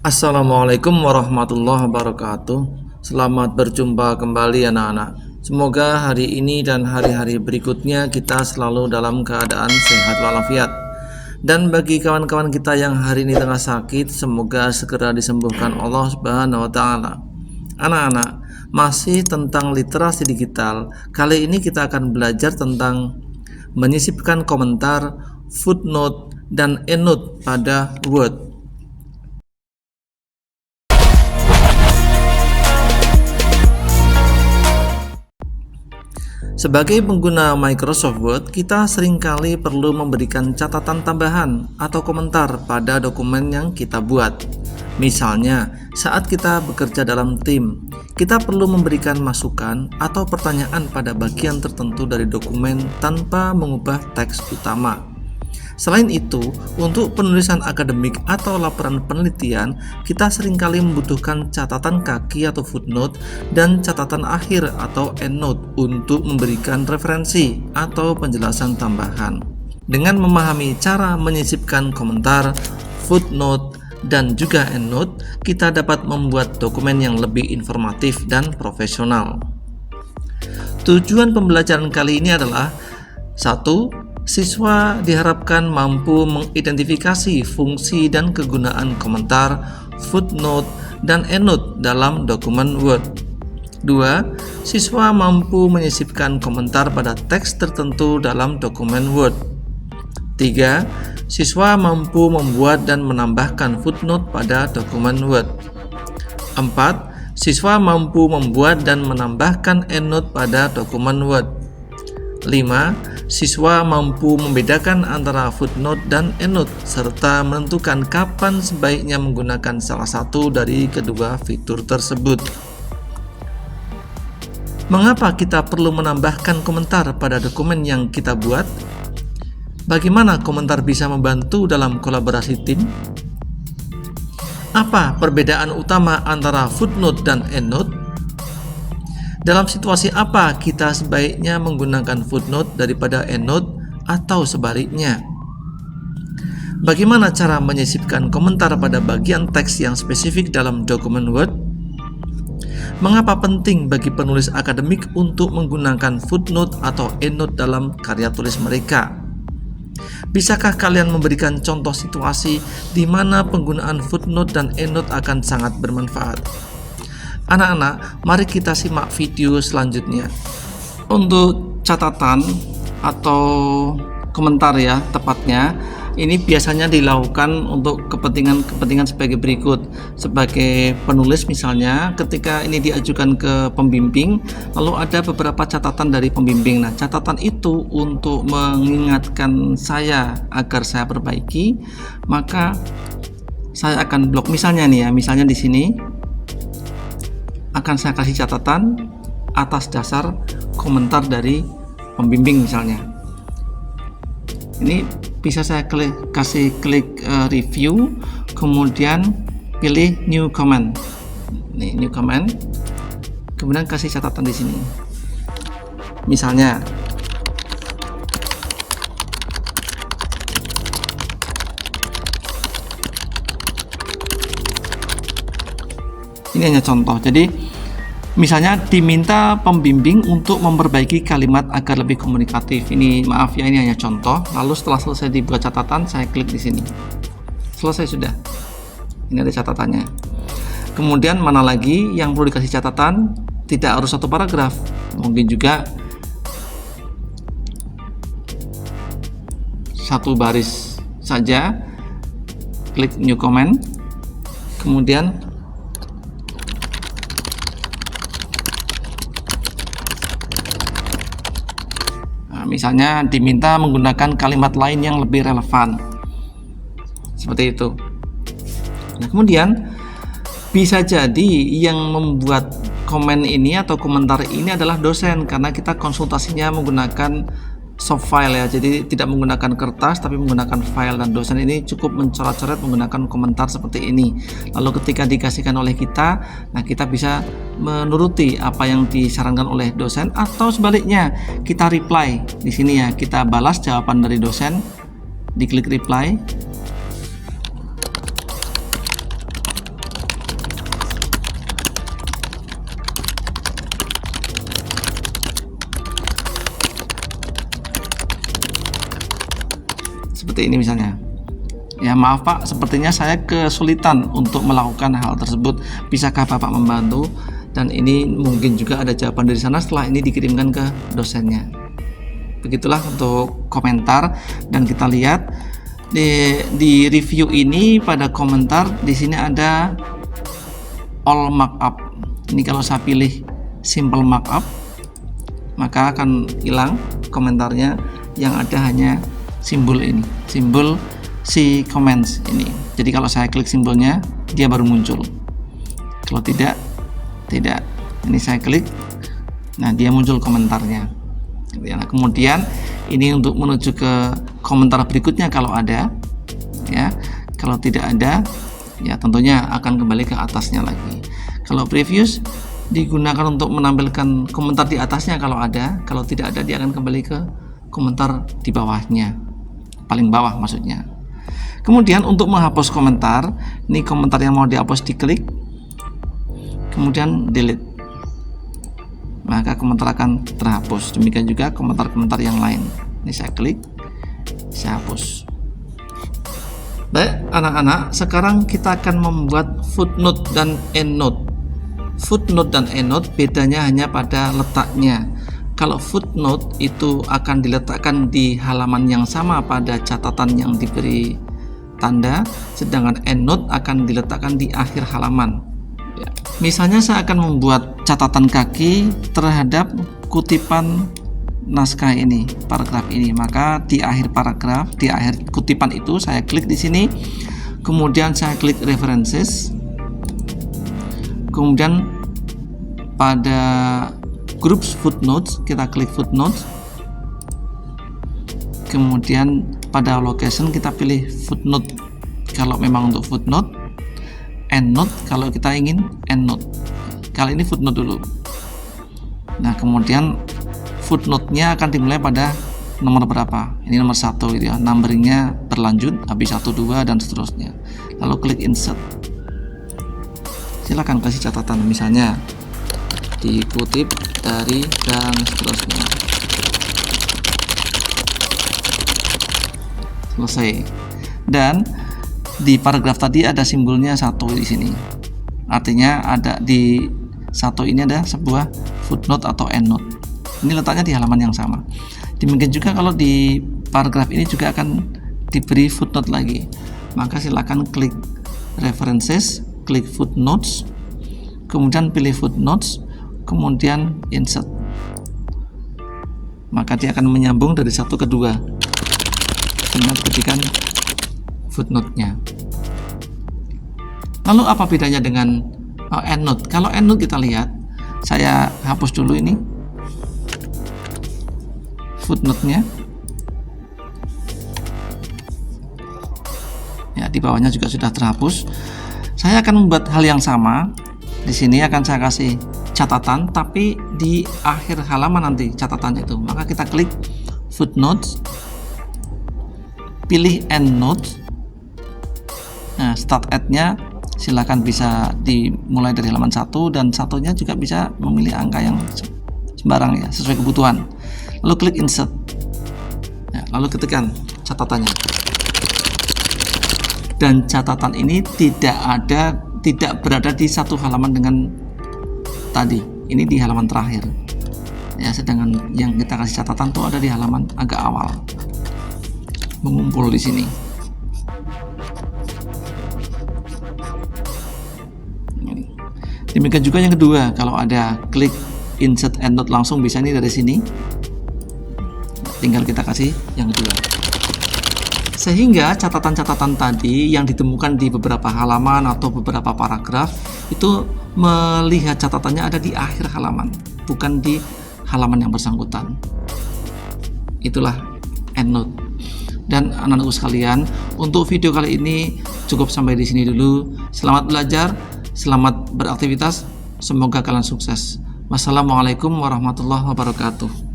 Assalamualaikum warahmatullahi wabarakatuh. Selamat berjumpa kembali anak-anak. Semoga hari ini dan hari-hari berikutnya kita selalu dalam keadaan sehat walafiat. Dan bagi kawan-kawan kita yang hari ini tengah sakit, semoga segera disembuhkan Allah Subhanahu wa taala. Anak-anak, masih tentang literasi digital. Kali ini kita akan belajar tentang menyisipkan komentar, footnote, dan endnote pada Word. Sebagai pengguna Microsoft Word, kita seringkali perlu memberikan catatan tambahan atau komentar pada dokumen yang kita buat. Misalnya, saat kita bekerja dalam tim, kita perlu memberikan masukan atau pertanyaan pada bagian tertentu dari dokumen tanpa mengubah teks utama. Selain itu, untuk penulisan akademik atau laporan penelitian, kita seringkali membutuhkan catatan kaki atau footnote dan catatan akhir atau endnote untuk memberikan referensi atau penjelasan tambahan. Dengan memahami cara menyisipkan komentar, footnote, dan juga endnote, kita dapat membuat dokumen yang lebih informatif dan profesional. Tujuan pembelajaran kali ini adalah 1. Siswa diharapkan mampu mengidentifikasi fungsi dan kegunaan komentar, footnote, dan endnote dalam dokumen Word. 2. Siswa mampu menyisipkan komentar pada teks tertentu dalam dokumen Word. 3. Siswa mampu membuat dan menambahkan footnote pada dokumen Word. 4. Siswa mampu membuat dan menambahkan endnote pada dokumen Word. 5. Siswa mampu membedakan antara footnote dan endnote serta menentukan kapan sebaiknya menggunakan salah satu dari kedua fitur tersebut. Mengapa kita perlu menambahkan komentar pada dokumen yang kita buat? Bagaimana komentar bisa membantu dalam kolaborasi tim? Apa perbedaan utama antara footnote dan endnote? Dalam situasi apa kita sebaiknya menggunakan footnote daripada endnote atau sebaliknya? Bagaimana cara menyisipkan komentar pada bagian teks yang spesifik dalam dokumen Word? Mengapa penting bagi penulis akademik untuk menggunakan footnote atau endnote dalam karya tulis mereka? Bisakah kalian memberikan contoh situasi di mana penggunaan footnote dan endnote akan sangat bermanfaat? Anak-anak, mari kita simak video selanjutnya. Untuk catatan atau komentar ya tepatnya, ini biasanya dilakukan untuk kepentingan sebagai berikut. Sebagai penulis misalnya, ketika ini diajukan ke pembimbing, lalu ada beberapa catatan dari pembimbing. Nah, catatan itu untuk mengingatkan saya agar saya perbaiki, maka saya akan blok. Misalnya nih ya, misalnya di sini akan saya kasih catatan atas dasar komentar dari pembimbing misalnya. Ini bisa saya kasih klik review, kemudian pilih new comment. Nih, new comment. Kemudian kasih catatan di sini. Misalnya ini hanya contoh. Jadi misalnya diminta pembimbing untuk memperbaiki kalimat agar lebih komunikatif. Ini maaf ya, ini hanya contoh. Lalu setelah selesai dibuat catatan, saya klik di sini. Selesai sudah. Ini ada catatannya. Kemudian mana lagi yang perlu dikasih catatan? Tidak harus satu paragraf. Mungkin juga satu baris saja. Klik new comment. Kemudian misalnya diminta menggunakan kalimat lain yang lebih relevan, seperti itu. Nah, kemudian bisa jadi yang membuat komen ini atau komentar ini adalah dosen, karena kita konsultasinya menggunakan soft file ya, jadi tidak menggunakan kertas tapi menggunakan file, dan dosen ini cukup mencoret-coret menggunakan komentar seperti ini. Lalu ketika dikasihkan oleh kita, nah kita bisa menuruti apa yang disarankan oleh dosen, atau sebaliknya kita reply di sini ya, kita balas jawaban dari dosen, diklik reply. seperti ini misalnya. Ya maaf Pak, sepertinya saya kesulitan untuk melakukan hal tersebut. Bisakah Bapak membantu? Dan ini mungkin juga ada jawaban dari sana setelah ini dikirimkan ke dosennya. Begitulah untuk komentar. Dan kita lihat di review ini pada komentar di sini ada all markup. Ini kalau saya pilih simple markup, maka akan hilang komentarnya, yang ada hanya simbol ini, simbol si comments ini. Jadi kalau saya klik simbolnya, dia baru muncul. Kalau tidak. Ini saya klik, nah dia muncul komentarnya. Nah, kemudian ini untuk menuju ke komentar berikutnya kalau ada, ya. Kalau tidak ada, ya tentunya akan kembali ke atasnya lagi. Kalau previous digunakan untuk menampilkan komentar di atasnya kalau ada, kalau tidak ada dia akan kembali ke komentar di bawahnya, paling bawah maksudnya. Kemudian untuk menghapus komentar, ini komentar yang mau dihapus diklik, kemudian delete, maka komentar akan terhapus. Demikian juga komentar-komentar yang lain. Ini saya klik, saya hapus. Baik anak-anak, sekarang kita akan membuat footnote dan endnote. Footnote dan endnote bedanya hanya pada letaknya. Kalau footnote itu akan diletakkan di halaman yang sama pada catatan yang diberi tanda, sedangkan endnote akan diletakkan di akhir halaman. Misalnya saya akan membuat catatan kaki terhadap kutipan naskah ini, paragraf ini, maka di akhir paragraf, di akhir kutipan itu saya klik di sini, kemudian saya klik references, kemudian pada groups footnotes kita klik footnotes, kemudian pada location kita pilih footnote kalau memang untuk footnote, endnote kalau kita ingin endnote. Kali ini footnote dulu. Nah kemudian footnote-nya akan dimulai pada nomor berapa. Ini nomor 1 gitu ya, numberingnya berlanjut habis 1, 2 dan seterusnya. Lalu klik insert, silakan kasih catatan, misalnya dikutip dari dan seterusnya. Selesai. Dan di paragraf tadi ada simbolnya 1 di sini. Artinya ada di 1 ini ada sebuah footnote atau endnote. Ini letaknya di halaman yang sama. Demikian juga kalau di paragraf ini juga akan diberi footnote lagi. Maka silakan klik references, klik footnotes, kemudian pilih footnotes, kemudian insert. Maka dia akan menyambung dari 1 ke 2 dengan ketikan footnote-nya. Lalu apa bedanya dengan endnote? Kalau endnote kita lihat, saya hapus dulu ini footnote-nya. Ya, di bawahnya juga sudah terhapus. Saya akan membuat hal yang sama. Di sini akan saya kasih catatan, tapi di akhir halaman nanti catatannya itu. Maka kita klik footnotes, pilih endnote. Nah, start at-nya silakan bisa dimulai dari halaman 1 dan satunya juga bisa memilih angka yang sembarang ya, sesuai kebutuhan. Lalu klik insert. Ya, lalu ketikkan catatannya. Dan catatan ini tidak berada di satu halaman dengan tadi. Ini di halaman terakhir. Ya, sedangkan yang kita kasih catatan itu ada di halaman agak awal. Mengumpul di sini. Demikian juga yang kedua, kalau ada klik insert endnote langsung bisa ini dari sini. Tinggal kita kasih yang kedua. Sehingga catatan-catatan tadi yang ditemukan di beberapa halaman atau beberapa paragraf itu melihat catatannya ada di akhir halaman, bukan di halaman yang bersangkutan. Itulah endnote. Dan anak-anakku sekalian, untuk video kali ini cukup sampai di sini dulu. Selamat belajar, selamat beraktivitas, semoga kalian sukses. Wassalamualaikum warahmatullahi wabarakatuh.